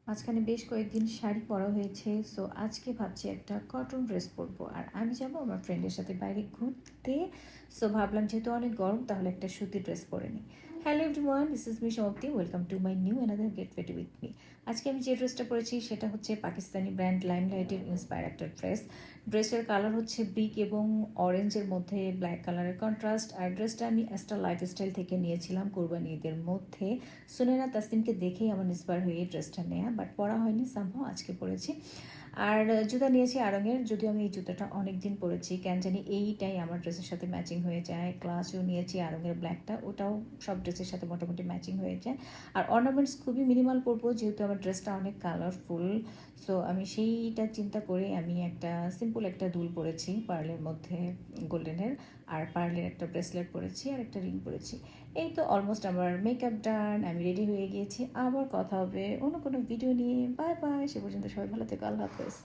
মাঝখানে বেশ কয়েকদিন শাড়ি পরা হয়েছে, সো আজকে ভাবছি একটা কটন ড্রেস পরবো। আর আমি যাব আমার ফ্রেন্ডের সাথে বাইরে ঘুরতে। সো ভাবলাম যেহেতু অনেক গরম, তাহলে একটা সুতির ড্রেস পরে নিই। Hello everyone, this is me Samapti, welcome to my new another get ready with me. আজকে আমি যে ড্রেসটা পরেছি সেটা হচ্ছে পাকিস্তানি ব্র্যান্ড লাইমলাইটের ইন্সপায়ার একটা ড্রেস। ড্রেসের কালার হচ্ছে ব্রিক এবং অরেঞ্জের মধ্যে ব্ল্যাক কালারের কন্ট্রাস্ট। আর ড্রেসটা আমি অ্যাস্টার লাইফস্টাইল থেকে নিয়েছিলাম কোরবানি ঈদের মধ্যে। সুনেরা তাসনিমকে দেখেই আমার ইন্সপায়ার হয়ে এই ড্রেসটা নেওয়া, বাট পরা হয়নি, সামহাও আজকে পরেছি। আর জুতা নিয়েছি আড়ঙের, যদিও আমি এই জুতাটা অনেক দিন পরেছি, কেন জানি এইটাই আমার ড্রেসের সাথে ম্যাচিং হয়ে যায়। ক্লাসেও নিয়েছি আড়ঙের ব্ল্যাকটা, ওটাও সব ড্রেসের সাথে মোটামুটি ম্যাচিং হয়ে যায়। আর অর্নামেন্টস খুবই মিনিমাল পরবো, যেহেতু আমার ড্রেসটা অনেক কালারফুল। সো আমি সেইটা চিন্তা করে আমি একটা সিম্পল একটা দুল পরেছি পার্লের মধ্যে, গোল্ডেনের। আর পার্লের একটা ব্রেসলেট পরেছি আর একটা রিং পরেছি। এই তো অলমোস্ট আমার মেকআপ ডান, আমি রেডি হয়ে গিয়েছি। আবার কথা হবে অন্য কোনো ভিডিও নিয়ে। বাই বাই, সে পর্যন্ত সবাই ভালো থেকো, আল্লাহ হাফেজ।